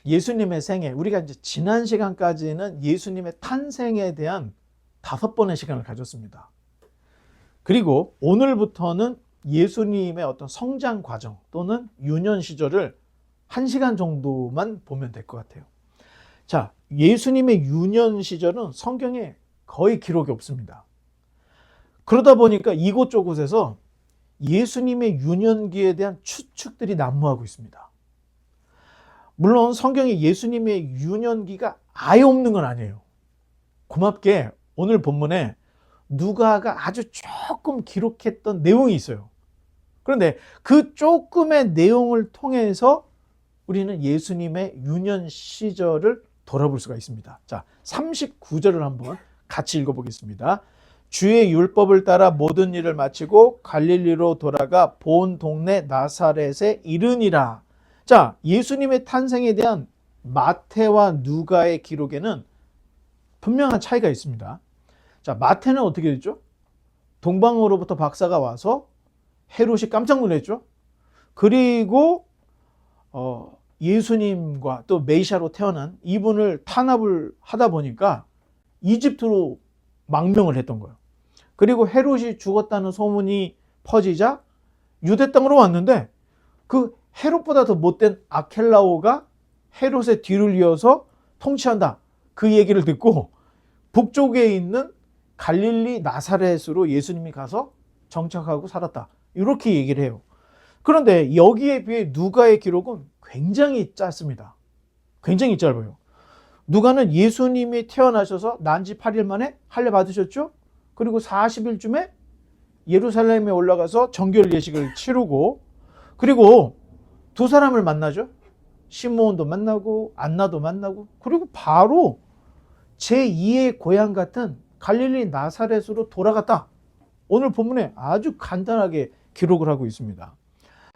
예수님의 생애, 우리가 이제 지난 시간까지는 예수님의 탄생에 대한 5번의 시간을 가졌습니다. 그리고 오늘부터는 예수님의 어떤 성장 과정 또는 유년 시절을 1시간 정도만 보면 될 것 같아요. 자, 예수님의 유년 시절은 성경에 거의 기록이 없습니다. 그러다 보니까 이곳저곳에서 예수님의 유년기에 대한 추측들이 난무하고 있습니다. 물론 성경에 예수님의 유년기가 아예 없는 건 아니에요. 고맙게 오늘 본문에 누가가 아주 조금 기록했던 내용이 있어요. 그런데 그 조금의 내용을 통해서 우리는 예수님의 유년 시절을 돌아볼 수가 있습니다. 자, 39절을 한번 같이 읽어보겠습니다. 주의 율법을 따라 모든 일을 마치고 갈릴리로 돌아가 본 동네 나사렛에 이르니라. 자, 예수님의 탄생에 대한 마태와 누가의 기록에는 분명한 차이가 있습니다. 자, 마태는 어떻게 됐죠? 동방으로부터 박사가 와서 헤롯이 깜짝 놀랐죠. 그리고 예수님과 또 메시아로 태어난 이분을 탄압을 하다 보니까 이집트로 망명을 했던 거예요. 그리고 헤롯이 죽었다는 소문이 퍼지자 유대 땅으로 왔는데 그 헤롯보다 더 못된 아켈라오가 헤롯의 뒤를 이어서 통치한다. 그 얘기를 듣고 북쪽에 있는 갈릴리 나사렛으로 예수님이 가서 정착하고 살았다. 이렇게 얘기를 해요. 그런데 여기에 비해 누가의 기록은 굉장히 짧습니다. 굉장히 짧아요. 누가는 예수님이 태어나셔서 난지 8일 만에 할례 받으셨죠? 그리고 40일쯤에 예루살렘에 올라가서 정결 예식을 치르고 그리고 두 사람을 만나죠. 시므온도 만나고 안나도 만나고 그리고 바로 제2의 고향 같은 갈릴리 나사렛으로 돌아갔다. 오늘 본문에 아주 간단하게 기록을 하고 있습니다.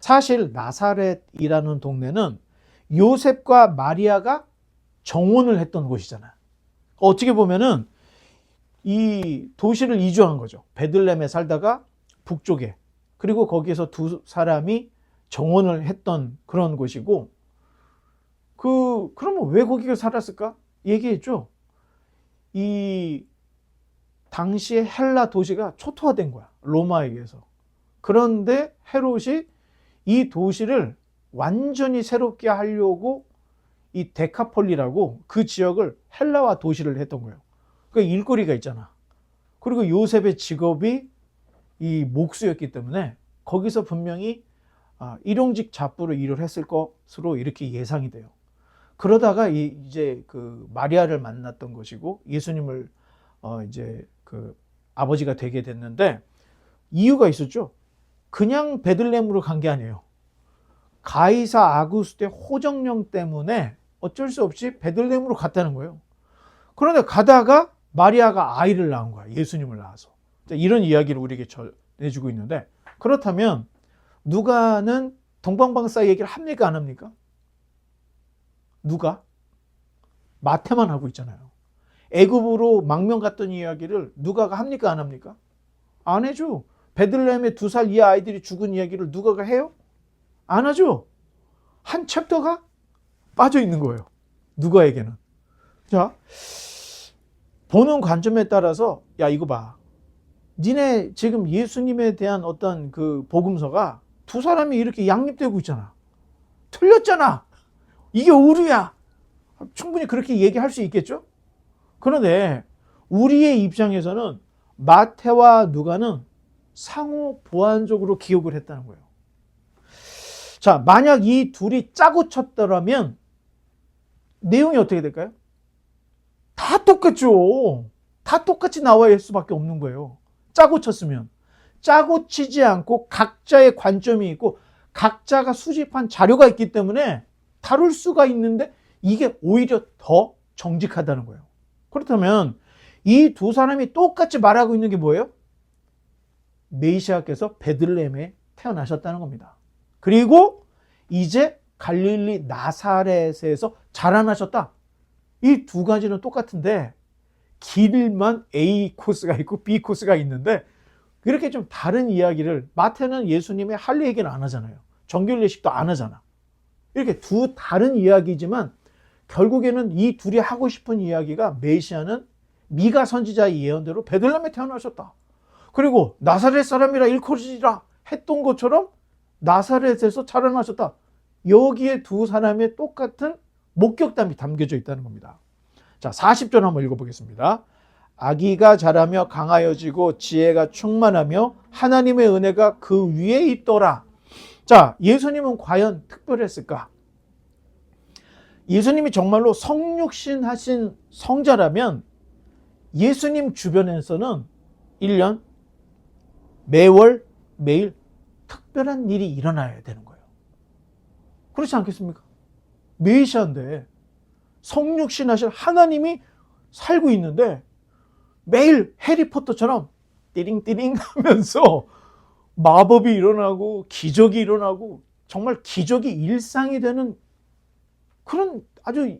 사실 나사렛이라는 동네는 요셉과 마리아가 정혼을 했던 곳이잖아요. 어떻게 보면은 이 도시를 이주한 거죠. 베들레헴에 살다가 북쪽에 그리고 거기에서 두 사람이 정혼을 했던 그런 곳이고 그러면 왜 거기가 살았을까? 얘기했죠. 이 당시에 헬라 도시가 초토화된 거야. 로마에 의해서. 그런데 헤롯이 이 도시를 완전히 새롭게 하려고 이 데카폴리라고 그 지역을 헬라화 도시를 했던 거예요. 그러니까 일거리가 있잖아. 그리고 요셉의 직업이 이 목수였기 때문에 거기서 분명히 일용직 잡부로 일을 했을 것으로 이렇게 예상이 돼요. 그러다가 이제 그 마리아를 만났던 것이고 예수님을 이제 그 아버지가 되게 됐는데 이유가 있었죠. 그냥 베들레헴으로 간 게 아니에요. 가이사 아구스토의 호정령 때문에 어쩔 수 없이 베들레헴으로 갔다는 거예요. 그런데 가다가 마리아가 아이를 낳은 거야. 예수님을 낳아서. 이런 이야기를 우리에게 전해주고 있는데 그렇다면 누가는 동방박사 얘기를 합니까 안 합니까? 누가? 마태만 하고 있잖아요. 애굽으로 망명 갔던 이야기를 누가가 합니까 안 합니까? 안 해줘. 베들레헴에 2살 이하 아이들이 죽은 이야기를 누가가 해요? 안 하죠. 한 챕터가 빠져 있는 거예요. 누가에게는. 자, 보는 관점에 따라서 야 이거 봐. 니네 지금 예수님에 대한 어떤 그 복음서가 두 사람이 이렇게 양립되고 있잖아. 틀렸잖아. 이게 오류야. 충분히 그렇게 얘기할 수 있겠죠? 그런데 우리의 입장에서는 마태와 누가는 상호 보완적으로 기억을 했다는 거예요. 자, 만약 이 둘이 짜고 쳤더라면 내용이 어떻게 될까요? 다 똑같죠. 다 똑같이 나와야 할 수밖에 없는 거예요. 짜고 쳤으면. 짜고 치지 않고 각자의 관점이 있고 각자가 수집한 자료가 있기 때문에 다룰 수가 있는데 이게 오히려 더 정직하다는 거예요. 그렇다면 이 두 사람이 똑같이 말하고 있는 게 뭐예요? 메시아께서 베들레헴에 태어나셨다는 겁니다. 그리고 이제 갈릴리 나사렛에서 자라나셨다. 이 두 가지는 똑같은데 길만 A 코스가 있고 B 코스가 있는데 이렇게 좀 다른 이야기를 마태는 예수님의 할례 얘기는 안 하잖아요. 정결 예식도 안 하잖아. 이렇게 두 다른 이야기지만 결국에는 이 둘이 하고 싶은 이야기가 메시아는 미가 선지자의 예언대로 베들레헴에 태어나셨다. 그리고 나사렛 사람이라 일컬으시리라 했던 것처럼 나사렛에서 자라나셨다. 여기에 두 사람의 똑같은 목격담이 담겨져 있다는 겁니다. 자, 40절 한번 읽어보겠습니다. 아기가 자라며 강하여지고 지혜가 충만하며 하나님의 은혜가 그 위에 있더라. 자, 예수님은 과연 특별했을까? 예수님이 정말로 성육신 하신 성자라면 예수님 주변에서는 1년 매월 매일 특별한 일이 일어나야 되는 거예요. 그렇지 않겠습니까? 메시아인데 성육신 하신 하나님이 살고 있는데 매일 해리포터처럼 띠링띠링 하면서 마법이 일어나고 기적이 일어나고 정말 기적이 일상이 되는 그런 아주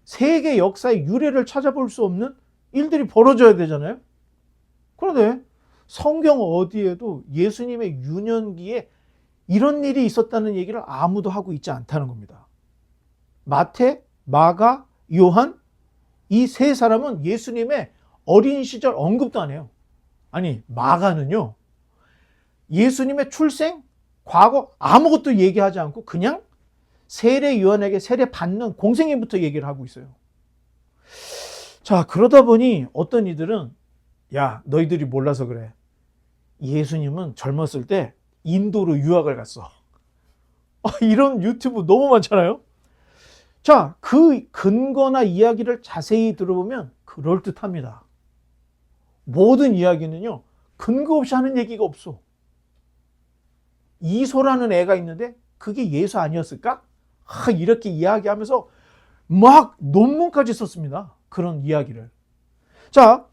세계 역사의 유래를 찾아볼 수 없는 일들이 벌어져야 되잖아요. 그런데 성경 어디에도 예수님의 유년기에 이런 일이 있었다는 얘기를 아무도 하고 있지 않다는 겁니다. 마태, 마가, 요한 이 세 사람은 예수님의 어린 시절 언급도 안 해요. 아니, 마가는요, 예수님의 출생, 과거 아무것도 얘기하지 않고 그냥 세례 요한에게 세례 받는 공생애부터 얘기를 하고 있어요. 자, 그러다 보니 어떤 이들은 야, 너희들이 몰라서 그래. 예수님은 젊었을 때 인도로 유학을 갔어. 이런 유튜브 너무 많잖아요. 자, 그 근거나 이야기를 자세히 들어보면 그럴듯합니다. 모든 이야기는요, 근거 없이 하는 얘기가 없어. 이소라는 애가 있는데 그게 예수 아니었을까? 이렇게 이야기하면서 막 논문까지 썼습니다. 그런 이야기를. 자,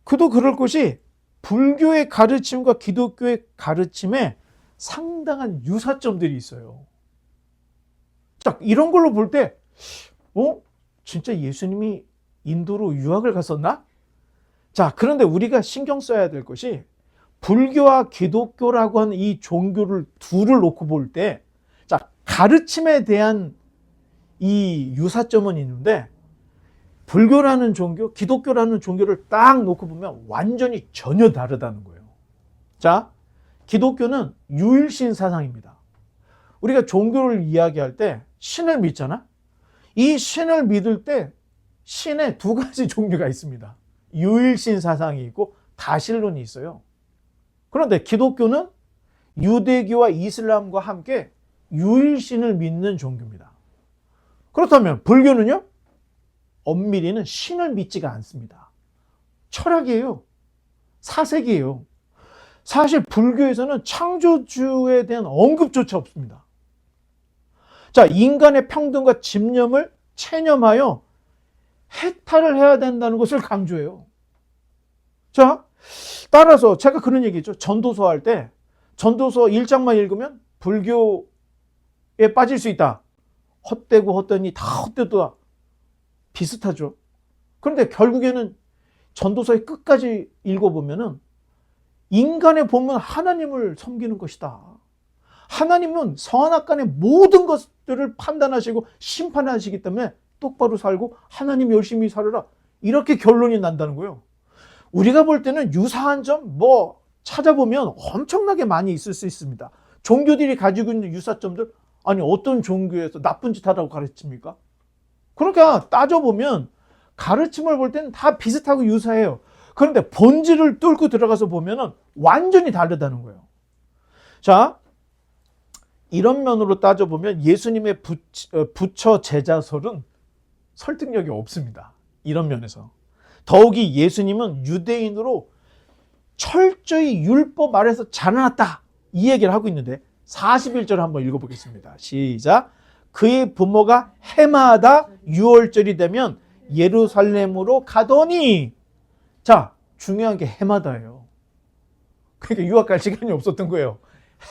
그도 그럴 것이 불교의 가르침과 기독교의 가르침에 상당한 유사점들이 있어요. 자, 이런 걸로 볼 때, 진짜 예수님이 인도로 유학을 갔었나? 자, 그런데 우리가 신경 써야 될 것이 불교와 기독교라고 하는 이 종교를 둘을 놓고 볼 때, 자, 가르침에 대한 이 유사점은 있는데, 불교라는 종교, 기독교라는 종교를 딱 놓고 보면 완전히 전혀 다르다는 거예요. 자, 기독교는 유일신 사상입니다. 우리가 종교를 이야기할 때 신을 믿잖아? 이 신을 믿을 때 신에 두 가지 종류가 있습니다. 유일신 사상이 있고 다신론이 있어요. 그런데 기독교는 유대교와 이슬람과 함께 유일신을 믿는 종교입니다. 그렇다면 불교는요? 엄밀히는 신을 믿지가 않습니다. 철학이에요. 사색이에요. 사실 불교에서는 창조주에 대한 언급조차 없습니다. 자, 인간의 평등과 집념을 체념하여 해탈을 해야 된다는 것을 강조해요. 자, 따라서 제가 그런 얘기했죠. 전도서 할 때 전도서 1장만 읽으면 불교에 빠질 수 있다. 헛되고 헛되니 다 헛되다. 비슷하죠. 그런데 결국에는 전도서의 끝까지 읽어보면은 인간의 본문 하나님을 섬기는 것이다. 하나님은 선악간의 모든 것들을 판단하시고 심판하시기 때문에 똑바로 살고 하나님 열심히 살아라. 이렇게 결론이 난다는 거예요. 우리가 볼 때는 유사한 점 찾아보면 엄청나게 많이 있을 수 있습니다. 종교들이 가지고 있는 유사점들, 아니 어떤 종교에서 나쁜 짓 하라고 가르칩니까? 그러니까 따져보면 가르침을 볼 때는 다 비슷하고 유사해요. 그런데 본질을 뚫고 들어가서 보면은 완전히 다르다는 거예요. 자, 이런 면으로 따져보면 예수님의 부처 제자설은 설득력이 없습니다. 이런 면에서. 더욱이 예수님은 유대인으로 철저히 율법 아래서 자라났다. 이 얘기를 하고 있는데 41절 한번 읽어보겠습니다. 시작. 그의 부모가 해마다 6월절이 되면 예루살렘으로 가더니, 자, 중요한 게 해마다예요. 그러니까 유학 갈 시간이 없었던 거예요.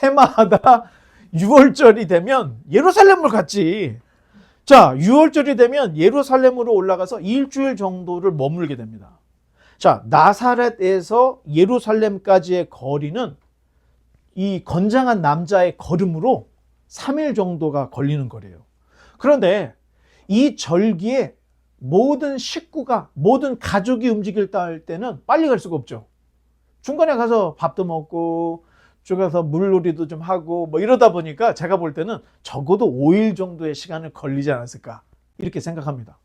해마다 6월절이 되면 예루살렘을 갔지. 자, 6월절이 되면 예루살렘으로 올라가서 일주일 정도를 머물게 됩니다. 자, 나사렛에서 예루살렘까지의 거리는 이 건장한 남자의 걸음으로 3일 정도가 걸리는 거래요. 그런데 이 절기에 모든 식구가, 모든 가족이 움직일 때는 빨리 갈 수가 없죠. 중간에 가서 밥도 먹고 가서 물놀이도 좀 하고 뭐 이러다 보니까 제가 볼 때는 적어도 5일 정도의 시간을 걸리지 않았을까 이렇게 생각합니다.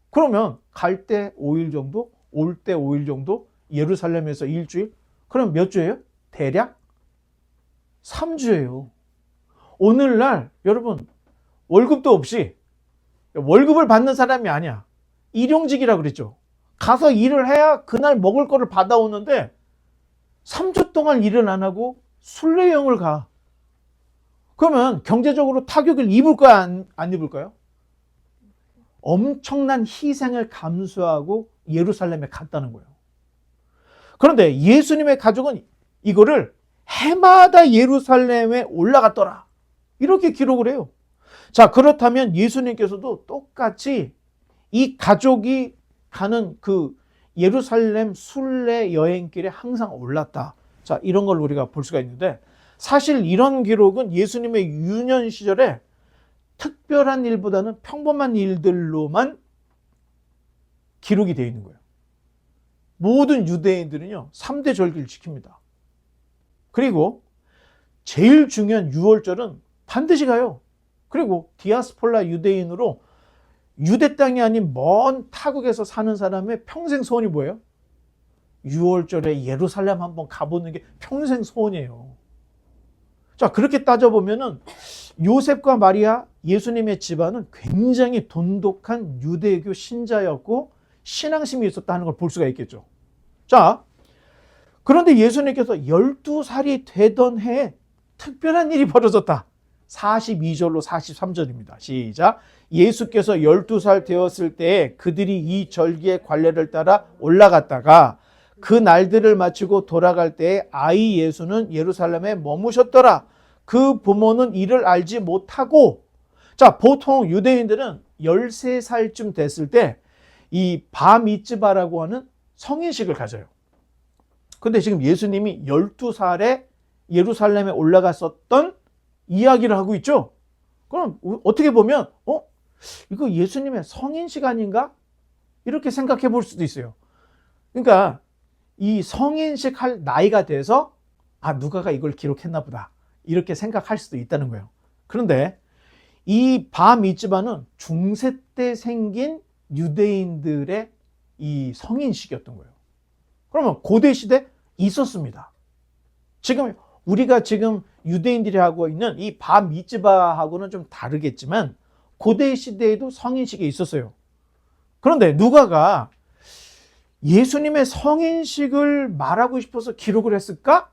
그러면 갈 때 5일 정도, 올 때 5일 정도, 예루살렘에서 일주일, 그럼 몇 주예요? 대략 3주예요. 오늘날 여러분 월급도 없이, 월급을 받는 사람이 아니야. 일용직이라고 그랬죠. 가서 일을 해야 그날 먹을 거를 받아오는데 3주 동안 일을 안 하고 순례 여행을 가. 그러면 경제적으로 타격을 입을까요? 안 입을까요? 엄청난 희생을 감수하고 예루살렘에 갔다는 거예요. 그런데 예수님의 가족은 이거를 해마다 예루살렘에 올라갔더라 이렇게 기록을 해요. 자, 그렇다면 예수님께서도 똑같이 이 가족이 가는 그 예루살렘 순례 여행길에 항상 올랐다. 자, 이런 걸 우리가 볼 수가 있는데, 사실 이런 기록은 예수님의 유년 시절에 특별한 일보다는 평범한 일들로만 기록이 되어 있는 거예요. 모든 유대인들은요 3대 절기를 지킵니다. 그리고 제일 중요한 유월절은 반드시 가요. 그리고 디아스폴라 유대인으로 유대 땅이 아닌 먼 타국에서 사는 사람의 평생 소원이 뭐예요? 유월절에 예루살렘 한번 가보는 게 평생 소원이에요. 자, 그렇게 따져보면은 요셉과 마리아, 예수님의 집안은 굉장히 돈독한 유대교 신자였고 신앙심이 있었다는 걸 볼 수가 있겠죠. 자, 그런데 예수님께서 12살이 되던 해에 특별한 일이 벌어졌다. 42절로 43절입니다. 시작. 예수께서 12살 되었을 때에 그들이 이 절기의 관례를 따라 올라갔다가 그 날들을 마치고 돌아갈 때에 아이 예수는 예루살렘에 머무셨더라. 그 부모는 이를 알지 못하고, 자, 보통 유대인들은 13살쯤 됐을 때 이 바미츠바라고 하는 성인식을 가져요. 근데 지금 예수님이 12살에 예루살렘에 올라갔었던 이야기를 하고 있죠. 그럼 어떻게 보면 이거 예수님의 성인식 아닌가? 이렇게 생각해 볼 수도 있어요. 그러니까 이 성인식 할 나이가 돼서 누가가 이걸 기록했나 보다 이렇게 생각할 수도 있다는 거예요. 그런데 이 바미츠바는 중세 때 생긴 유대인들의 이 성인식이었던 거예요. 그러면 고대 시대 있었습니다. 지금 우리가 지금 유대인들이 하고 있는 이 바미츠바하고는 좀 다르겠지만 고대 시대에도 성인식이 있었어요. 그런데 누가가 예수님의 성인식을 말하고 싶어서 기록을 했을까?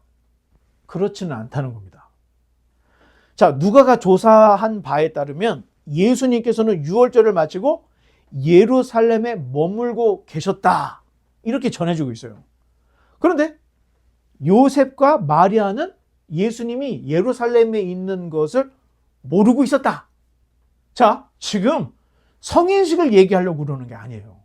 그렇지는 않다는 겁니다. 자, 누가가 조사한 바에 따르면 예수님께서는 유월절을 마치고 예루살렘에 머물고 계셨다 이렇게 전해주고 있어요. 그런데 요셉과 마리아는 예수님이 예루살렘에 있는 것을 모르고 있었다. 자, 지금 성인식을 얘기하려고 그러는 게 아니에요.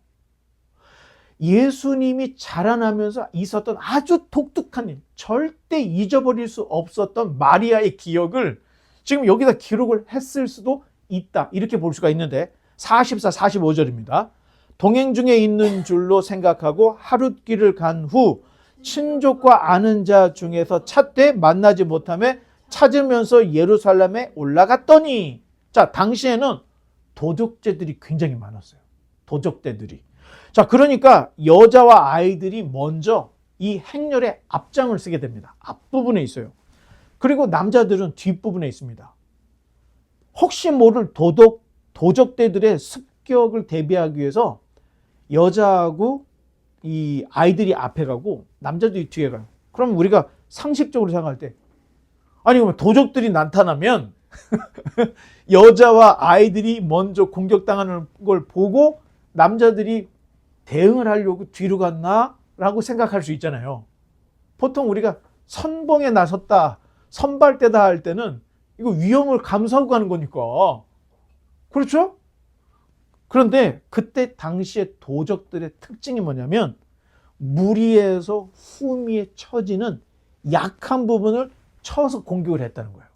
예수님이 자라나면서 있었던 아주 독특한 일, 절대 잊어버릴 수 없었던 마리아의 기억을 지금 여기다 기록을 했을 수도 있다. 이렇게 볼 수가 있는데 44, 45절입니다. 동행 중에 있는 줄로 생각하고 하룻길을 간 후 친족과 아는 자 중에서 찾되 만나지 못하며 찾으면서 예루살렘에 올라갔더니, 자, 당시에는 도적죄들이 굉장히 많았어요. 도적대들이. 자, 그러니까 여자와 아이들이 먼저 이 행렬의 앞장을 쓰게 됩니다. 앞부분에 있어요. 그리고 남자들은 뒷부분에 있습니다. 혹시 모를 도적대들의 습격을 대비하기 위해서 여자하고 이 아이들이 앞에 가고 남자들이 뒤에 가요. 그럼 우리가 상식적으로 생각할 때, 아니 그러면 도적들이 나타나면 여자와 아이들이 먼저 공격당하는 걸 보고 남자들이 대응을 하려고 뒤로 갔나? 라고 생각할 수 있잖아요. 보통 우리가 선봉에 나섰다, 선발대다 할 때는 이거 위험을 감수하고 가는 거니까. 그렇죠? 그런데 그때 당시의 도적들의 특징이 뭐냐면 무리에서 후미에 처지는 약한 부분을 쳐서 공격을 했다는 거예요.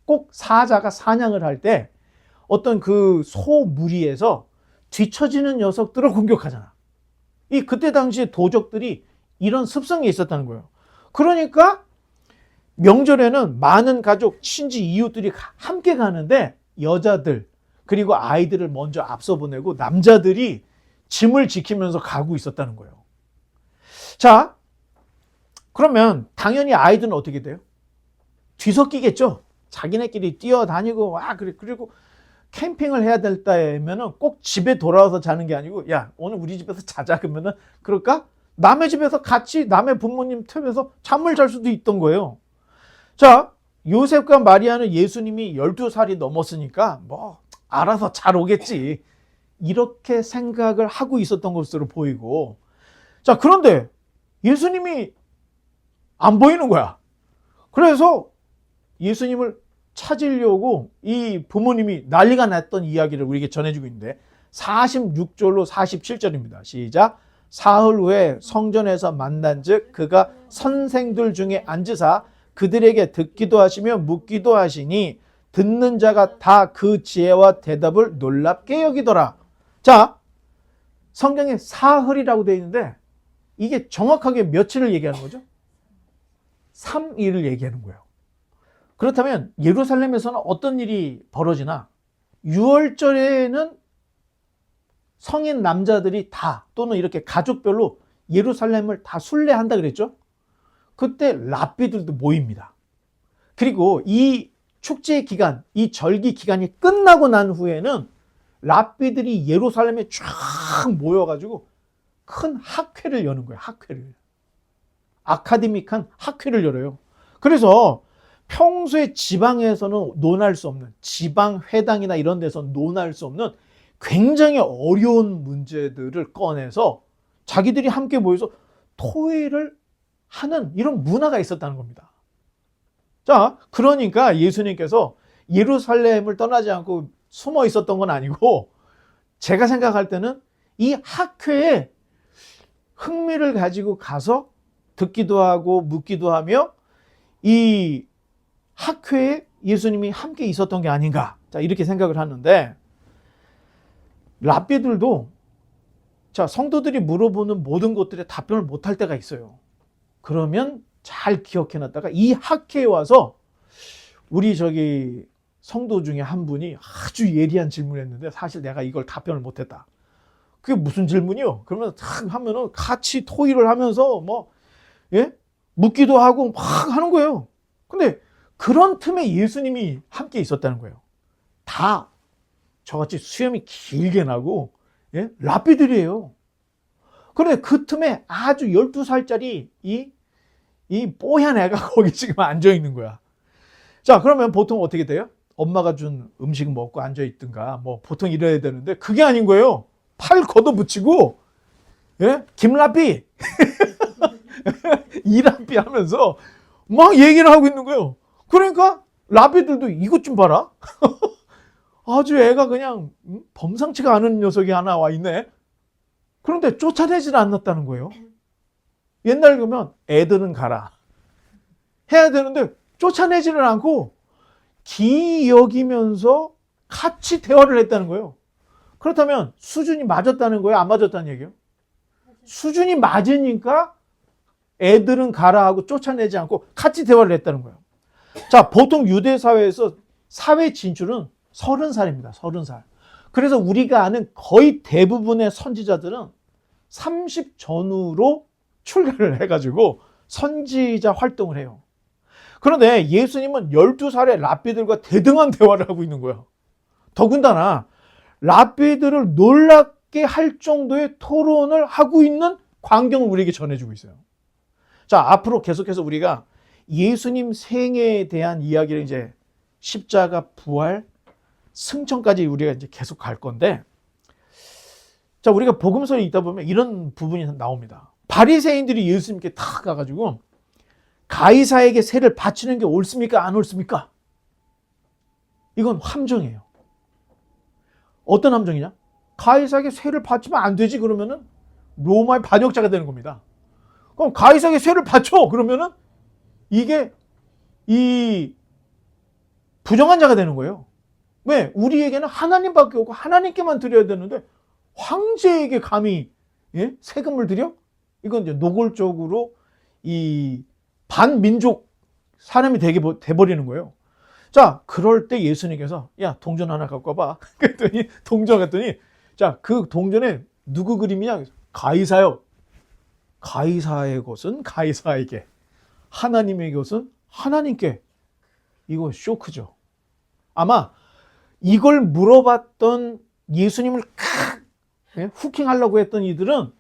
꼭 사자가 사냥을 할 때 어떤 그 소무리에서 뒤처지는 녀석들을 공격하잖아. 그때 당시에 도적들이 이런 습성이 있었다는 거예요. 그러니까 명절에는 많은 가족, 친지, 이웃들이 함께 가는데 여자들 그리고 아이들을 먼저 앞서 보내고 남자들이 짐을 지키면서 가고 있었다는 거예요. 자, 그러면 당연히 아이들은 어떻게 돼요? 뒤섞이겠죠. 자기네끼리 뛰어다니고 그리고 캠핑을 해야 될 때면은 꼭 집에 돌아와서 자는 게 아니고 야 오늘 우리 집에서 자자 그러면은 그럴까? 남의 집에서 같이 남의 부모님 틈에서 잠을 잘 수도 있던 거예요. 자, 요셉과 마리아는 예수님이 12살이 넘었으니까 뭐 알아서 잘 오겠지 이렇게 생각을 하고 있었던 것으로 보이고, 자, 그런데 예수님이 안 보이는 거야. 그래서 예수님을 찾으려고 이 부모님이 난리가 났던 이야기를 우리에게 전해주고 있는데 46절로 47절입니다. 시작. 사흘 후에 성전에서 만난즉 그가 선생들 중에 앉으사 그들에게 듣기도 하시며 묻기도 하시니 듣는 자가 다 그 지혜와 대답을 놀랍게 여기더라. 자, 성경에 사흘이라고 되어 있는데 이게 정확하게 며칠을 얘기하는 거죠? 3일을 얘기하는 거예요. 그렇다면 예루살렘에서는 어떤 일이 벌어지나 6월절에는 성인 남자들이 다 또는 이렇게 가족별로 예루살렘을 다 순례한다 그랬죠? 그때 랍비들도 모입니다. 그리고 이 축제 기간, 이 절기 기간이 끝나고 난 후에는 랍비들이 예루살렘에 쫙 모여가지고 큰 학회를 여는 거예요. 학회를. 아카데믹한 학회를 열어요. 그래서 평소에 지방에서는 논할 수 없는, 지방회당이나 이런 데서 논할 수 없는 굉장히 어려운 문제들을 꺼내서 자기들이 함께 모여서 토의를 하는 이런 문화가 있었다는 겁니다. 자, 그러니까 예수님께서 예루살렘을 떠나지 않고 숨어 있었던 건 아니고 제가 생각할 때는 이 학회에 흥미를 가지고 가서 듣기도 하고 묻기도 하며 이 학회에 예수님이 함께 있었던 게 아닌가. 자, 이렇게 생각을 하는데 랍비들도 자, 성도들이 물어보는 모든 것들에 답변을 못할 때가 있어요. 그러면 잘 기억해 놨다가 이 학회에 와서 우리 성도 중에 한 분이 아주 예리한 질문을 했는데 사실 내가 이걸 답변을 못했다. 그게 무슨 질문이요? 그러면 탁 하면은 같이 토의를 하면서 묻기도 하고 막 하는 거예요. 근데 그런 틈에 예수님이 함께 있었다는 거예요. 다 저같이 수염이 길게 나고 랍비들이에요. 그런데 그 틈에 아주 12살짜리 이 뽀얀 애가 거기 지금 앉아 있는 거야. 자, 그러면 보통 어떻게 돼요? 엄마가 준 음식 먹고 앉아 있든가 뭐 보통 이래야 되는데 그게 아닌 거예요. 팔 걷어붙이고 김랍비 이랍비 하면서 막 얘기를 하고 있는 거예요. 그러니까 랍비들도 이것 좀 봐라. 아주 애가 그냥 범상치가 않은 녀석이 하나 와 있네. 그런데 쫓아내질 않았다는 거예요. 옛날 그러면 애들은 가라 해야 되는데 쫓아내지를 않고 기이 여기면서 같이 대화를 했다는 거예요. 그렇다면 수준이 맞았다는 거예요? 안 맞았다는 얘기예요? 수준이 맞으니까 애들은 가라 하고 쫓아내지 않고 같이 대화를 했다는 거예요. 자, 보통 유대 사회에서 사회 진출은 30살입니다. 30살. 그래서 우리가 아는 거의 대부분의 선지자들은 30 전후로 출가를 해가지고 선지자 활동을 해요. 그런데 예수님은 12살의 랍비들과 대등한 대화를 하고 있는 거예요. 더군다나 랍비들을 놀랍게 할 정도의 토론을 하고 있는 광경을 우리에게 전해주고 있어요. 자, 앞으로 계속해서 우리가 예수님 생애에 대한 이야기를 이제 십자가, 부활, 승천까지 우리가 이제 계속 갈 건데, 자, 우리가 복음서에 있다 보면 이런 부분이 나옵니다. 바리새인들이 예수님께 탁 가가지고 가이사에게 세를 바치는 게 옳습니까? 안 옳습니까? 이건 함정이에요. 어떤 함정이냐? 가이사에게 세를 바치면 안 되지 그러면은 로마의 반역자가 되는 겁니다. 그럼 가이사에게 세를 바쳐 그러면은 이게 이 부정한 자가 되는 거예요. 왜? 우리에게는 하나님밖에 없고 하나님께만 드려야 되는데 황제에게 감히 세금을 드려? 이건 이제 노골적으로 이 반민족 사람이 돼버리는 거예요. 자, 그럴 때 예수님께서 야, 동전 하나 갖고 와봐. 그랬더니 동전 갔더니 자, 그 동전에 누구 그림이냐? 가이사요. 가이사의 것은 가이사에게, 하나님의 것은 하나님께. 이거 쇼크죠. 아마 이걸 물어봤던 예수님을 후킹하려고 했던 이들은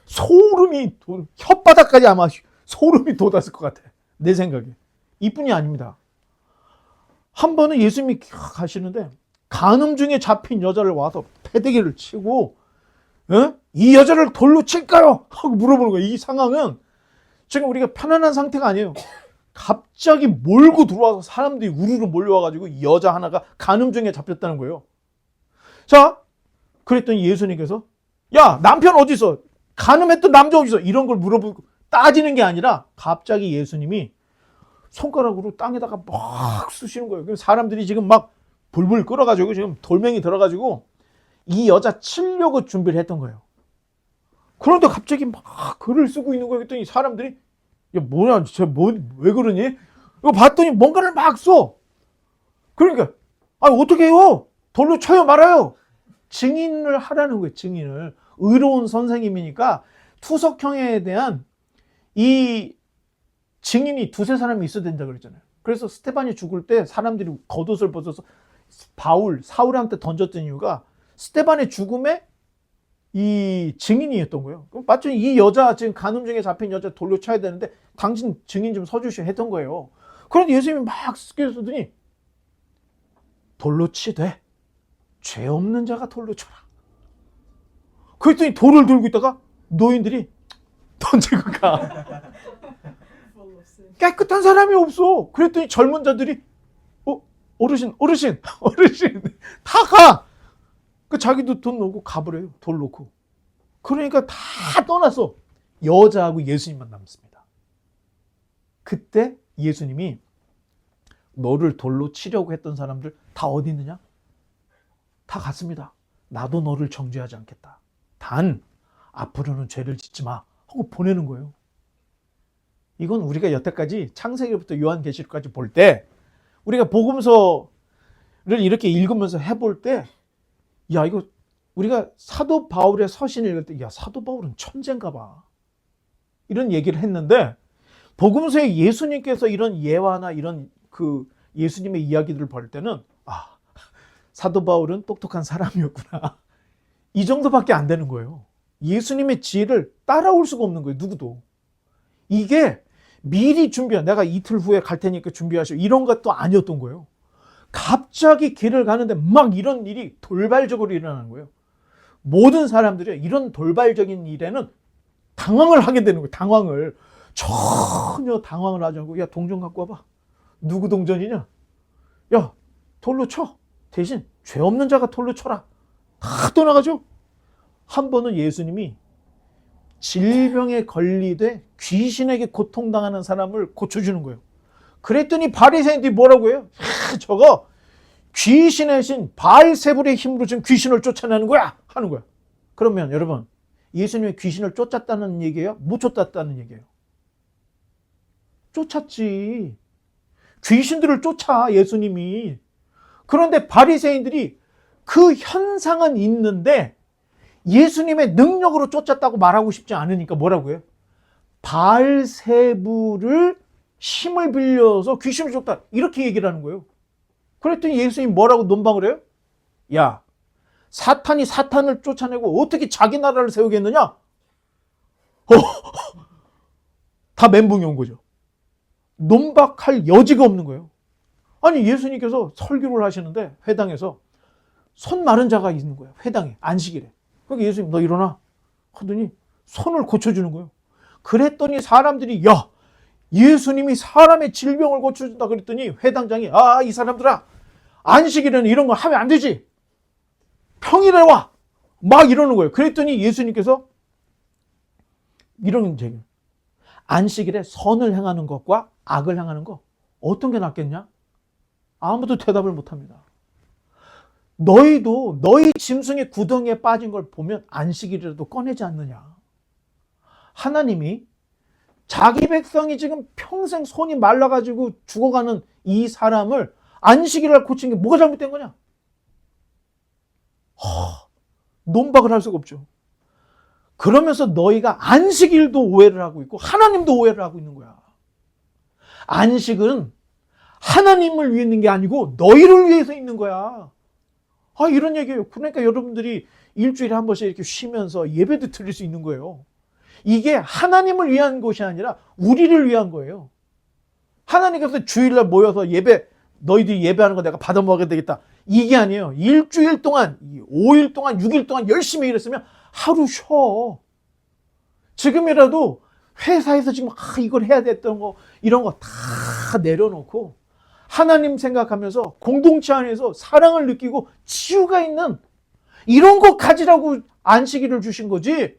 소름이 혓바닥까지 아마 소름이 돋았을 것 같아. 내 생각에. 이뿐이 아닙니다. 한 번은 예수님이 가시는데 간음 중에 잡힌 여자를 와서 패대기를 치고 이 여자를 돌로 칠까요? 하고 물어보는 거예요. 이 상황은 지금 우리가 편안한 상태가 아니에요. 갑자기 몰고 들어와서 사람들이 우르르 몰려와가지고 여자 하나가 간음 중에 잡혔다는 거예요. 자, 그랬더니 예수님께서 야, 남편 어디 있어? 간음했던 남자 어디 있어? 이런 걸 물어보고 따지는 게 아니라 갑자기 예수님이 손가락으로 땅에다가 막 쑤시는 거예요. 그래서 사람들이 지금 막 불불 끓어가지고 지금 돌멩이 들어가지고 이 여자 치려고 준비를 했던 거예요. 그런데 갑자기 막 글을 쓰고 있는 거예요. 그랬더니 사람들이 야, 뭐야, 왜 그러니? 이거 봤더니 뭔가를 막 써. 그러니까, 어떻게 해요? 돌로 쳐요, 말아요. 증인을 하라는 거예요, 증인을. 의로운 선생님이니까 투석형에 대한 이 증인이 두세 사람이 있어야 된다 그랬잖아요. 그래서 스테반이 죽을 때 사람들이 겉옷을 벗어서 사울한테 던졌던 이유가 스테반의 죽음에 이 증인이었던 거예요. 그럼 맞죠? 이 여자 지금 간음 중에 잡힌 여자 돌로 쳐야 되는데 당신 증인 좀 서주시오 했던 거예요. 그런데 예수님이 막 쓰더니 돌로 치되 죄 없는 자가 돌로 쳐라. 그랬더니 돌을 들고 있다가 노인들이 던지고 가. 깨끗한 사람이 없어. 그랬더니 젊은 자들이 어르신 다 가. 그 자기도 돈 놓고 가버려요. 돌 놓고. 그러니까 다 떠났어. 여자하고 예수님만 남습니다. 그때 예수님이 너를 돌로 치려고 했던 사람들 다 어디 있느냐? 다 갔습니다. 나도 너를 정죄하지 않겠다. 단 앞으로는 죄를 짓지 마 하고 보내는 거예요. 이건 우리가 여태까지 창세기부터 요한계시록까지 볼 때 우리가 복음서를 이렇게 읽으면서 해볼 때 야, 이거 우리가 사도 바울의 서신 읽을 때 야, 사도 바울은 천재인가 봐. 이런 얘기를 했는데 복음서에 예수님께서 이런 예화나 이런 그 예수님의 이야기들을 볼 때는 사도 바울은 똑똑한 사람이었구나. 이 정도밖에 안 되는 거예요. 예수님의 지혜를 따라올 수가 없는 거예요. 누구도. 이게 미리 내가 이틀 후에 갈 테니까 준비하시오. 이런 것도 아니었던 거예요. 갑자기 길을 가는데 막 이런 일이 돌발적으로 일어나는 거예요. 모든 사람들이 이런 돌발적인 일에는 당황을 하게 되는 거예요. 당황을. 전혀 당황을 하지 않고 야, 동전 갖고 와봐. 누구 동전이냐? 야, 돌로 쳐. 대신 죄 없는 자가 돌로 쳐라. 다 떠나가죠. 한 번은 예수님이 질병에 걸리되 귀신에게 고통당하는 사람을 고쳐주는 거예요. 그랬더니 바리새인들이 뭐라고 해요? 저거 귀신의 신 바알세불의 힘으로 지금 귀신을 쫓아내는 거야 하는 거야. 그러면 여러분 예수님이 귀신을 쫓았다는 얘기예요? 못 쫓았다는 얘기예요? 쫓았지. 귀신들을 쫓아 예수님이. 그런데 바리새인들이 그 현상은 있는데 예수님의 능력으로 쫓았다고 말하고 싶지 않으니까 뭐라고 해요? 바알세불을 힘을 빌려서 귀신을 쫓다. 이렇게 얘기를 하는 거예요. 그랬더니 예수님이 뭐라고 논방을 해요? 야, 사탄이 사탄을 쫓아내고 어떻게 자기 나라를 세우겠느냐? 다 멘붕이 온 거죠. 논박할 여지가 없는 거예요. 아니 예수님께서 설교를 하시는데 회당에서 손 마른 자가 있는 거예요. 회당에 안식일에. 그러니까 예수님 너 일어나 하더니 손을 고쳐주는 거예요. 그랬더니 사람들이 야 예수님이 사람의 질병을 고쳐준다 그랬더니 회당장이 이 사람들아 안식일에는 이런 거 하면 안 되지. 평일에 와. 막 이러는 거예요. 그랬더니 예수님께서 이런 얘기예요. 안식일에 선을 행하는 것과 악을 행하는 거 어떤 게 낫겠냐? 아무도 대답을 못합니다. 너희도 너희 짐승의 구덩이에 빠진 걸 보면 안식일이라도 꺼내지 않느냐. 하나님이 자기 백성이 지금 평생 손이 말라가지고 죽어가는 이 사람을 안식일을 고친 게 뭐가 잘못된 거냐? 논박을 할 수가 없죠. 그러면서 너희가 안식일도 오해를 하고 있고 하나님도 오해를 하고 있는 거야. 안식은 하나님을 위해 있는 게 아니고 너희를 위해서 있는 거야. 이런 얘기예요. 그러니까 여러분들이 일주일에 한 번씩 이렇게 쉬면서 예배도 드릴 수 있는 거예요. 이게 하나님을 위한 것이 아니라 우리를 위한 거예요. 하나님께서 주일날 모여서 너희들이 예배하는 거 내가 받아 먹어야 되겠다. 이게 아니에요. 일주일 동안, 5일 동안, 6일 동안 열심히 일했으면 하루 쉬어. 지금이라도 회사에서 지금 이걸 해야 됐던 거, 이런 거 다 내려놓고 하나님 생각하면서 공동체 안에서 사랑을 느끼고 치유가 있는 이런 거 가지라고 안식일을 주신 거지.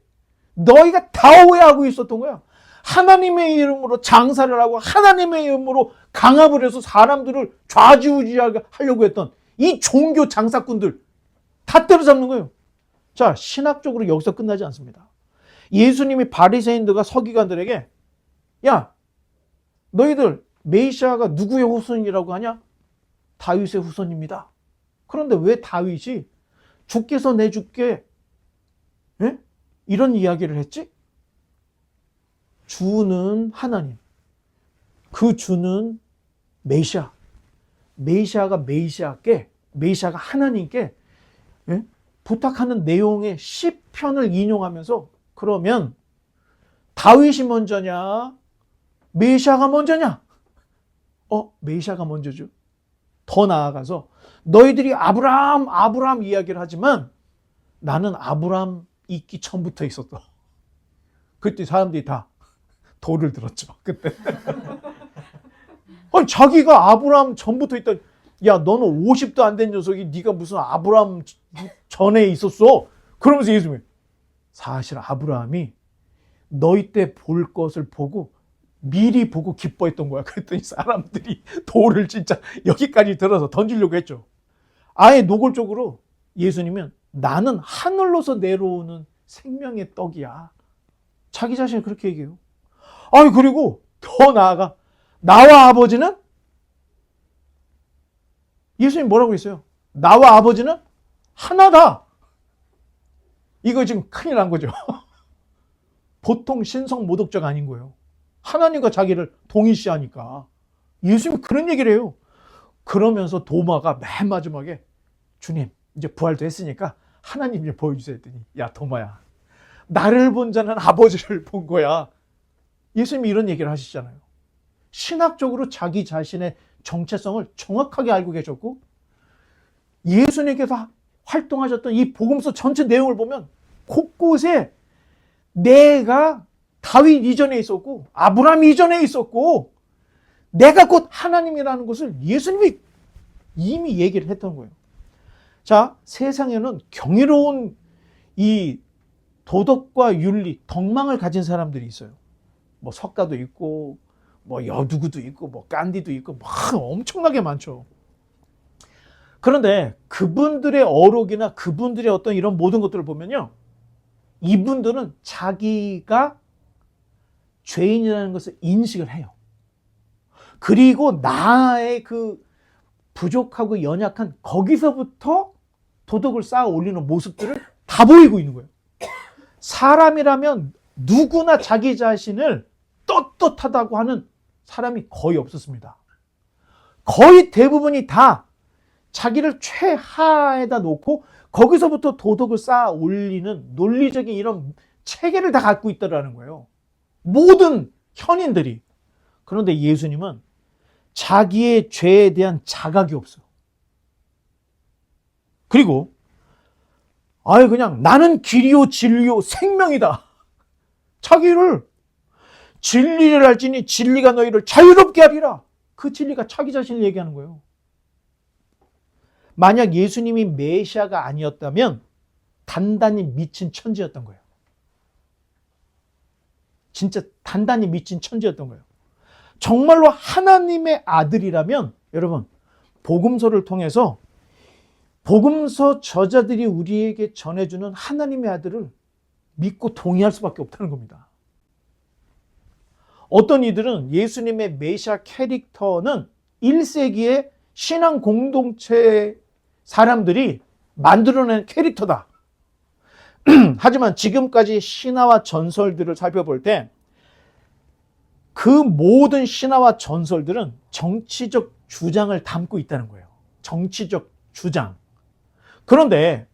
너희가 다 오해하고 있었던 거야. 하나님의 이름으로 장사를 하고 하나님의 이름으로 강압을 해서 사람들을 좌지우지하게 하려고 했던 이 종교 장사꾼들 다 때려잡는 거예요. 자, 신학적으로 여기서 끝나지 않습니다. 예수님이 바리새인들과 서기관들에게 야, 너희들 메시아가 누구의 후손이라고 하냐? 다윗의 후손입니다. 그런데 왜 다윗이 주께서 내 주께 이런 이야기를 했지? 주는 하나님, 그 주는 메시아, 메시아가 하나님께 부탁하는 내용의 시편을 인용하면서 그러면 다윗이 먼저냐? 메시아가 먼저냐? 메시아가 먼저죠. 더 나아가서 너희들이 아브라함 이야기를 하지만 나는 아브라함 있기 전부터 있었다. 그때 사람들이 다 돌을 들었죠. 그때. 자기가 아브라함 전부터 있다. 야, 너는 50도 안 된 녀석이 네가 무슨 아브라함 전에 있었어? 그러면서 예수님이 사실 아브라함이 너희 때 볼 것을 보고 미리 보고 기뻐했던 거야. 그랬더니 사람들이 돌을 진짜 여기까지 들어서 던지려고 했죠. 아예 노골적으로 예수님은 나는 하늘로서 내려오는 생명의 떡이야. 자기 자신을 그렇게 얘기해요. 그리고 더 나아가 나와 아버지는 예수님 뭐라고 했어요? 나와 아버지는 하나다. 이거 지금 큰일 난 거죠. 보통 신성 모독자가 아닌 거예요. 하나님과 자기를 동일시하니까. 예수님이 그런 얘기를 해요. 그러면서 도마가 맨 마지막에 주님 이제 부활도 했으니까 하나님 좀 보여주세요 했더니 야 도마야, 나를 본 자는 아버지를 본 거야. 예수님이 이런 얘기를 하시잖아요. 신학적으로 자기 자신의 정체성을 정확하게 알고 계셨고 예수님께서 활동하셨던 이 복음서 전체 내용을 보면 곳곳에 내가 다윗 이전에 있었고 아브라함 이전에 있었고 내가 곧 하나님이라는 것을 예수님이 이미 얘기를 했던 거예요. 자, 세상에는 경이로운 이 도덕과 윤리, 덕망을 가진 사람들이 있어요. 뭐 석가도 있고 뭐 여두구도 있고 뭐 깐디도 있고 막 엄청나게 많죠. 그런데 그분들의 어록이나 그분들의 어떤 이런 모든 것들을 보면요, 이분들은 자기가 죄인이라는 것을 인식을 해요. 그리고 나의 그 부족하고 연약한 거기서부터 도덕을 쌓아 올리는 모습들을 다 보이고 있는 거예요. 사람이라면 누구나 자기 자신을 떳떳하다고 하는 사람이 거의 없었습니다. 거의 대부분이 다 자기를 최하에다 놓고 거기서부터 도덕을 쌓아 올리는 논리적인 이런 체계를 다 갖고 있다는 거예요. 모든 현인들이. 그런데 예수님은 자기의 죄에 대한 자각이 없어요. 그리고 그냥 나는 길이요 진리요 생명이다. 자기를 진리를 알지니 진리가 너희를 자유롭게 하리라. 그 진리가 자기 자신을 얘기하는 거예요. 만약 예수님이 메시아가 아니었다면 단단히 미친 천지였던 거예요. 진짜 단단히 미친 천지였던 거예요. 정말로 하나님의 아들이라면 여러분 복음서를 통해서 복음서 저자들이 우리에게 전해주는 하나님의 아들을 믿고 동의할 수밖에 없다는 겁니다. 어떤 이들은 예수님의 메시아 캐릭터는 1세기의 신앙 공동체 사람들이 만들어낸 캐릭터다. 하지만 지금까지 신화와 전설들을 살펴볼 때 그 모든 신화와 전설들은 정치적 주장을 담고 있다는 거예요. 정치적 주장. 그런데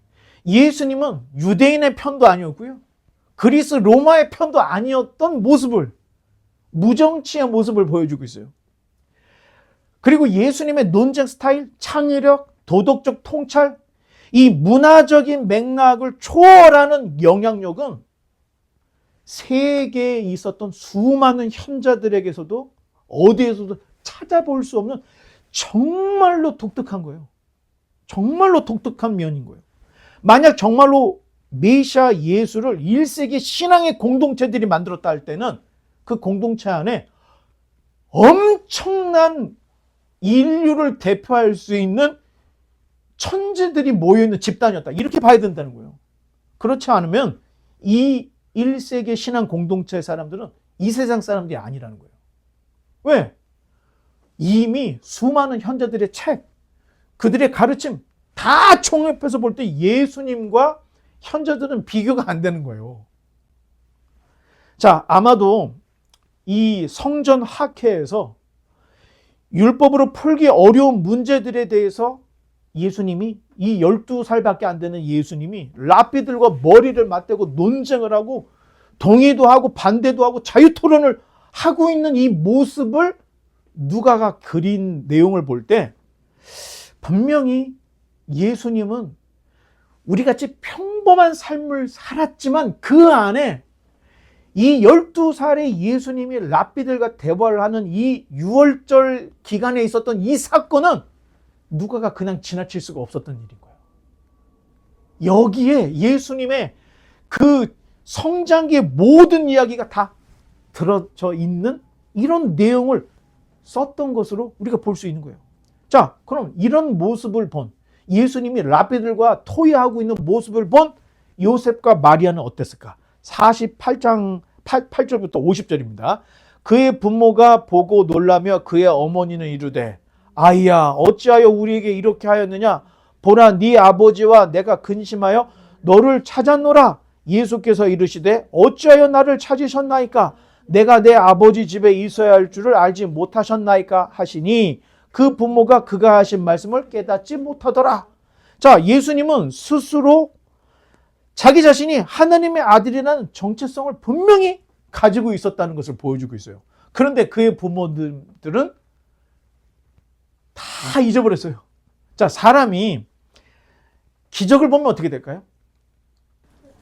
예수님은 유대인의 편도 아니었고요. 그리스 로마의 편도 아니었던 모습을, 무정치의 모습을 보여주고 있어요. 그리고 예수님의 논쟁 스타일, 창의력, 도덕적 통찰, 이 문화적인 맥락을 초월하는 영향력은 세계에 있었던 수많은 현자들에게서도 어디에서도 찾아볼 수 없는 정말로 독특한 거예요. 정말로 독특한 면인 거예요. 만약 정말로 메시아 예수를 1세기 신앙의 공동체들이 만들었다 할 때는 그 공동체 안에 엄청난 인류를 대표할 수 있는 천재들이 모여있는 집단이었다. 이렇게 봐야 된다는 거예요. 그렇지 않으면 이 1세기 신앙 공동체의 사람들은 이 세상 사람들이 아니라는 거예요. 왜? 이미 수많은 현자들의 책, 그들의 가르침 다 총합해서 볼 때 예수님과 현자들은 비교가 안 되는 거예요. 자, 아마도 이 성전 학회에서 율법으로 풀기 어려운 문제들에 대해서 예수님이, 이 12살밖에 안 되는 예수님이 랍비들과 머리를 맞대고 논쟁을 하고 동의도 하고 반대도 하고 자유토론을 하고 있는 이 모습을 누가가 그린 내용을 볼 때 분명히 예수님은 우리같이 평범한 삶을 살았지만 그 안에 이 12살의 예수님이 랍비들과 대화를 하는 이 유월절 기간에 있었던 이 사건은 누가가 그냥 지나칠 수가 없었던 일인 거예요. 여기에 예수님의 그 성장기의 모든 이야기가 다 들어져 있는 이런 내용을 썼던 것으로 우리가 볼 수 있는 거예요. 자, 그럼 이런 모습을 본 예수님이 랍비들과 토의하고 있는 모습을 본 요셉과 마리아는 어땠을까? 48장 8절부터 50절입니다. 그의 부모가 보고 놀라며 그의 어머니는 이르되 아이야 어찌하여 우리에게 이렇게 하였느냐? 보라 네 아버지와 내가 근심하여 너를 찾았노라. 예수께서 이르시되 어찌하여 나를 찾으셨나이까? 내가 내 아버지 집에 있어야 할 줄을 알지 못하셨나이까? 하시니 그 부모가 그가 하신 말씀을 깨닫지 못하더라. 자, 예수님은 스스로 자기 자신이 하나님의 아들이라는 정체성을 분명히 가지고 있었다는 것을 보여주고 있어요. 그런데 그의 부모들은 다 잊어버렸어요. 자, 사람이 기적을 보면 어떻게 될까요?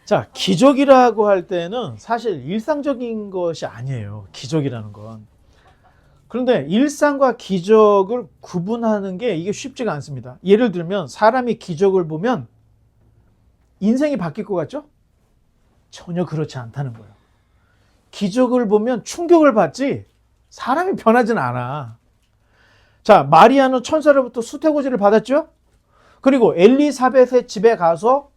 자, 기적이라고 할 때는 사실 일상적인 것이 아니에요. 기적이라는 건. 그런데 일상과 기적을 구분하는 게 이게 쉽지가 않습니다. 예를 들면 사람이 기적을 보면 인생이 바뀔 것 같죠? 전혀 그렇지 않다는 거예요. 기적을 보면 충격을 받지 사람이 변하진 않아. 자, 마리아는 천사로부터 수태고지를 받았죠? 그리고 엘리사벳의 집에 가서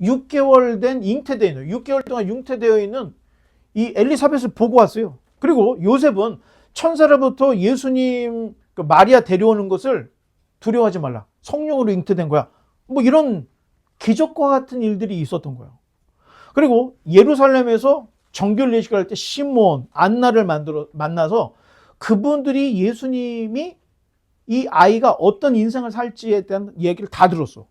6개월 된 잉태되어 있는, 6개월 동안 잉태되어 있는 이 엘리사벳을 보고 왔어요. 그리고 요셉은 천사로부터 예수님, 마리아 데려오는 것을 두려워하지 말라. 성령으로 잉태된 거야. 뭐 이런 기적과 같은 일들이 있었던 거예요. 그리고 예루살렘에서 정결 예식을 할 때 시몬, 안나를 만나서 그분들이 예수님이 이 아이가 어떤 인생을 살지에 대한 얘기를 다 들었어.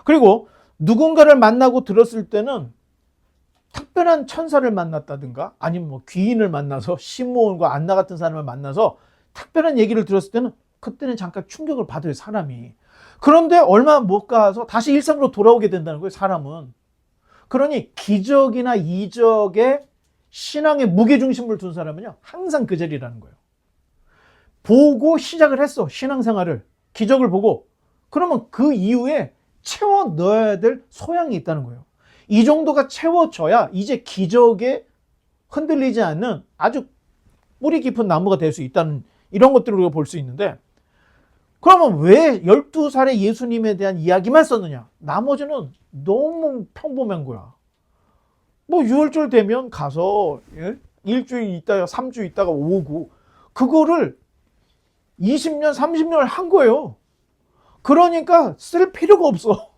그리고 누군가를 만나고 들었을 때는 특별한 천사를 만났다든가 아니면 뭐 귀인을 만나서 시몬과 안나 같은 사람을 만나서 특별한 얘기를 들었을 때는 그때는 잠깐 충격을 받아요, 사람이. 그런데 얼마 못 가서 다시 일상으로 돌아오게 된다는 거예요, 사람은. 그러니 기적이나 이적에 신앙의 무게중심을 둔 사람은요, 항상 그 자리라는 거예요. 보고 시작을 했어, 신앙생활을. 기적을 보고. 그러면 그 이후에 채워 넣어야 될 소양이 있다는 거예요. 이 정도가 채워져야 이제 기적에 흔들리지 않는 아주 뿌리 깊은 나무가 될 수 있다는 이런 것들을 우리가 볼 수 있는데, 그러면 왜 12살의 예수님에 대한 이야기만 썼느냐? 나머지는 너무 평범한 거야. 뭐 유월절 되면 가서 일주일 있다가 3주 있다가 오고, 그거를 20년, 30년을 한 거예요. 그러니까 쓸 필요가 없어.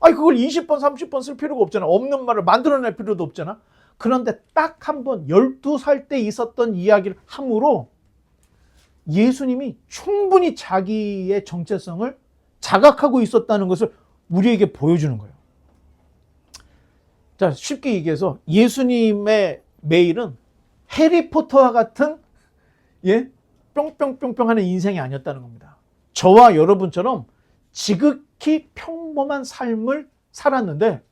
아니 그걸 20번, 30번 쓸 필요가 없잖아. 없는 말을 만들어낼 필요도 없잖아. 그런데 딱 한 번 12살 때 있었던 이야기를 함으로 예수님이 충분히 자기의 정체성을 자각하고 있었다는 것을 우리에게 보여주는 거예요. 자, 쉽게 얘기해서 예수님의 메일은 해리포터와 같은 뿅뿅뿅뿅 하는 인생이 아니었다는 겁니다. 저와 여러분처럼 지극히 평범한 삶을 살았는데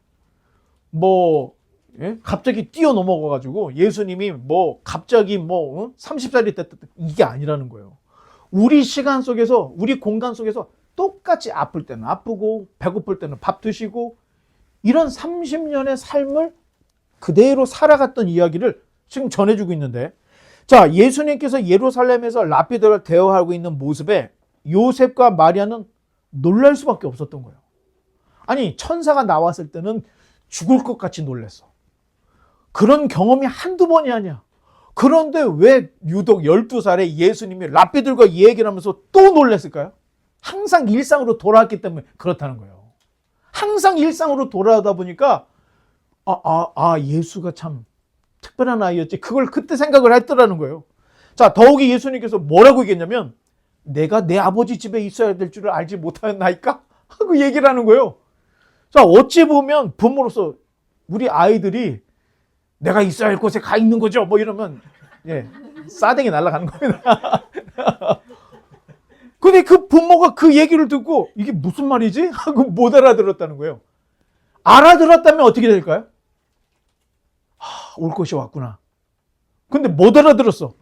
갑자기 뛰어넘어가지고 예수님이 갑자기 30살이 됐다 이게 아니라는 거예요. 우리 시간 속에서, 우리 공간 속에서 똑같이 아플 때는 아프고 배고플 때는 밥 드시고 이런 30년의 삶을 그대로 살아갔던 이야기를 지금 전해주고 있는데, 자, 예수님께서 예루살렘에서 랍비들과 대화하고 있는 모습에 요셉과 마리아는 놀랄 수밖에 없었던 거예요. 아니, 천사가 나왔을 때는 죽을 것 같이 놀랐어. 그런 경험이 한두 번이 아니야. 그런데 왜 유독 12살에 예수님이 랍비들과 이 얘기를 하면서 또 놀랐을까요? 항상 일상으로 돌아왔기 때문에 그렇다는 거예요. 항상 일상으로 돌아오다 보니까 예수가 참 특별한 아이였지. 그걸 그때 생각을 했더라는 거예요. 자, 더욱이 예수님께서 뭐라고 얘기했냐면 내가 내 아버지 집에 있어야 될 줄을 알지 못하였나이까? 하고 얘기를 하는 거예요. 자, 어찌 보면 부모로서 우리 아이들이 내가 있어야 할 곳에 가 있는 거죠. 이러면 싸대기 날아가는 겁니다. 근데 그 부모가 그 얘기를 듣고 이게 무슨 말이지? 하고 못 알아들었다는 거예요. 알아들었다면 어떻게 될까요? 올 것이 왔구나. 근데 못 알아들었어.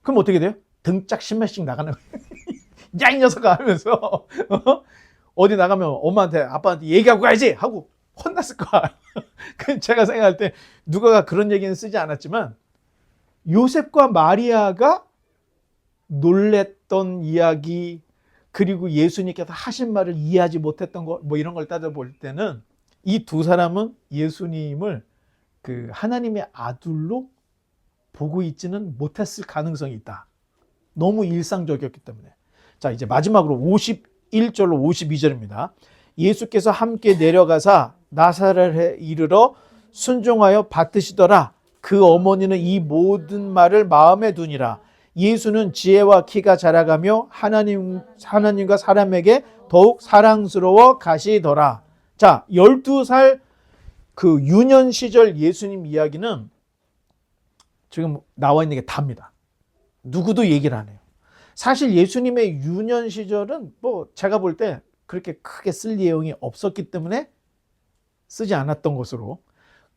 그럼 어떻게 돼요? 등짝 10매씩 나가는 거예요. 야, 이 녀석아 하면서 어디 나가면 엄마한테 아빠한테 얘기하고 가야지 하고 혼났을 거야. 제가 생각할 때 누가 그런 얘기는 쓰지 않았지만 요셉과 마리아가 놀랬던 이야기, 그리고 예수님께서 하신 말을 이해하지 못했던 거, 이런 걸 따져볼 때는 이 두 사람은 예수님을 그 하나님의 아들로 보고 있지는 못했을 가능성이 있다. 너무 일상적이었기 때문에. 자, 이제 마지막으로 51절로 52절입니다. 예수께서 함께 내려가사 나사렛에 이르러 순종하여 받으시더라. 그 어머니는 이 모든 말을 마음에 두니라. 예수는 지혜와 키가 자라가며 하나님과 사람에게 더욱 사랑스러워 가시더라. 자, 12살 그 유년 시절 예수님 이야기는 지금 나와 있는 게 답니다. 누구도 얘기를 안 해요. 사실 예수님의 유년 시절은 제가 볼 때 그렇게 크게 쓸 내용이 없었기 때문에 쓰지 않았던 것으로,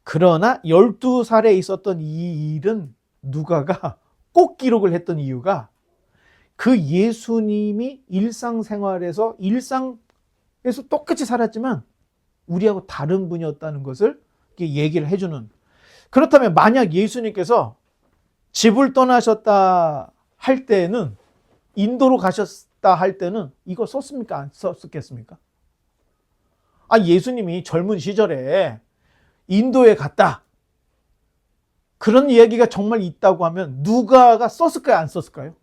그러나 12살에 있었던 이 일은 누가가 꼭 기록을 했던 이유가 그 예수님이 일상생활에서 똑같이 살았지만 우리하고 다른 분이었다는 것을 얘기를 해주는. 그렇다면 만약 예수님께서 집을 떠나셨다 할 때는, 인도로 가셨다 할 때는 이거 썼습니까? 안 썼겠습니까? 예수님이 젊은 시절에 인도에 갔다, 그런 이야기가 정말 있다고 하면 누가가 썼을까요? 안 썼을까요?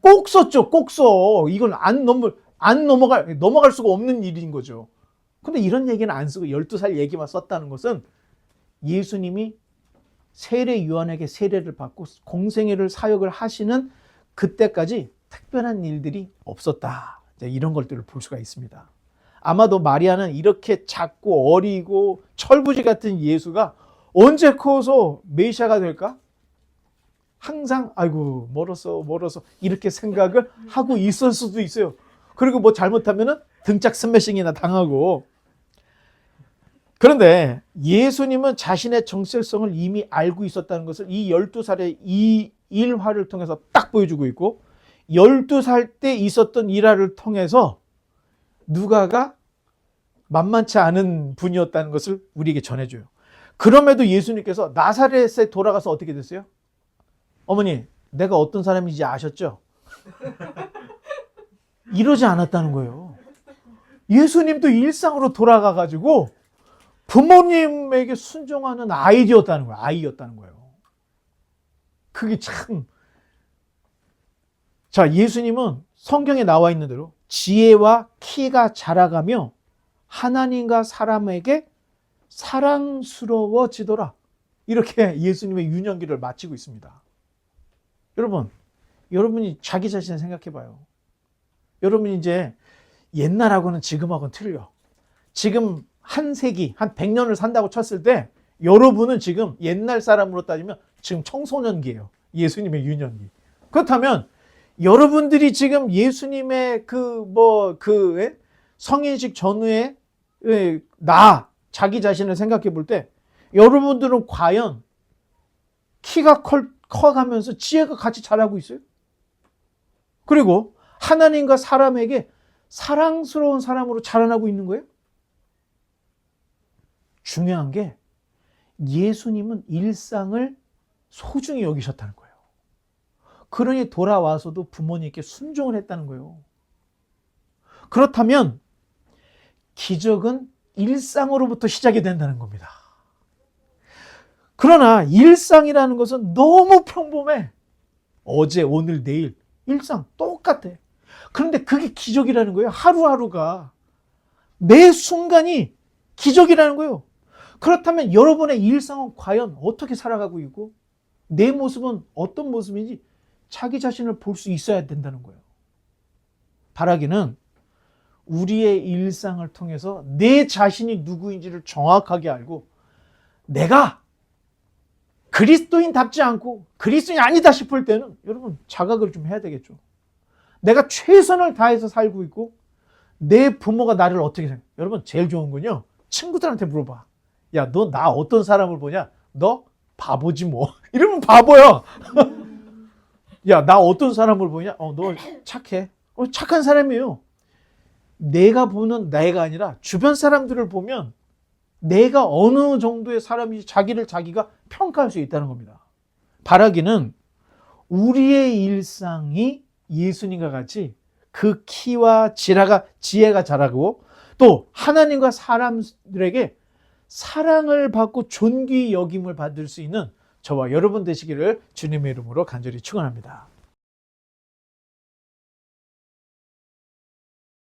꼭 썼죠. 꼭 써. 이건 넘어갈 수가 없는 일인 거죠. 근데 이런 얘기는 안 쓰고 12살 얘기만 썼다는 것은 예수님이 세례 요한에게 세례를 받고 공생애를 사역을 하시는 그때까지 특별한 일들이 없었다. 이런 것들을 볼 수가 있습니다. 아마도 마리아는 이렇게 작고 어리고 철부지 같은 예수가 언제 커서 메시아가 될까? 항상 아이고 멀었어 이렇게 생각을 하고 있을 수도 있어요. 그리고 잘못하면은 등짝 스매싱이나 당하고. 그런데 예수님은 자신의 정체성을 이미 알고 있었다는 것을 이 12살의 이 일화를 통해서 딱 보여주고 있고, 12살 때 있었던 일화를 통해서 누가가 만만치 않은 분이었다는 것을 우리에게 전해줘요. 그럼에도 예수님께서 나사렛에 돌아가서 어떻게 됐어요? 어머니, 내가 어떤 사람인지 아셨죠? 이러지 않았다는 거예요. 예수님도 일상으로 돌아가가지고 부모님에게 순종하는 아이였다는 거예요. 아이였다는 거예요. 그게 참. 자, 예수님은 성경에 나와 있는 대로 지혜와 키가 자라가며 하나님과 사람에게 사랑스러워지더라. 이렇게 예수님의 유년기를 마치고 있습니다. 여러분이 자기 자신을 생각해 봐요. 여러분이 이제 옛날하고는 지금하고는 틀려. 지금 한 세기, 한 100년을 산다고 쳤을 때 여러분은 지금 옛날 사람으로 따지면 지금 청소년기예요. 예수님의 유년기. 그렇다면 여러분들이 지금 예수님의 성인식 전후에 자기 자신을 생각해 볼 때 여러분들은 과연 키가 커가면서 지혜가 같이 자라고 있어요? 그리고 하나님과 사람에게 사랑스러운 사람으로 자라나고 있는 거예요? 중요한 게 예수님은 일상을 소중히 여기셨다는 거예요. 그러니 돌아와서도 부모님께 순종을 했다는 거예요. 그렇다면 기적은 일상으로부터 시작이 된다는 겁니다. 그러나 일상이라는 것은 너무 평범해. 어제, 오늘, 내일 일상 똑같아. 그런데 그게 기적이라는 거예요. 하루하루가. 매 순간이 기적이라는 거예요. 그렇다면 여러분의 일상은 과연 어떻게 살아가고 있고 내 모습은 어떤 모습인지 자기 자신을 볼 수 있어야 된다는 거예요. 바라기는 우리의 일상을 통해서 내 자신이 누구인지를 정확하게 알고 내가 그리스도인답지 않고 그리스도인이 아니다 싶을 때는 여러분 자각을 좀 해야 되겠죠. 내가 최선을 다해서 살고 있고 내 부모가 나를 어떻게 생각해? 여러분 제일 좋은 건요. 친구들한테 물어봐. 야, 너 나 어떤 사람을 보냐? 너 바보지 뭐. 이러면 바보야. 야, 나 어떤 사람을 보냐? 너 착해. 착한 사람이에요. 내가 보는 내가 아니라 주변 사람들을 보면 내가 어느 정도의 사람인지 자기를 자기가 평가할 수 있다는 겁니다. 바라기는 우리의 일상이 예수님과 같이 그 키와 지혜가 자라고 또 하나님과 사람들에게 사랑을 받고 존귀 여김을 받을 수 있는 저와 여러분 되시기를 주님의 이름으로 간절히 축원합니다.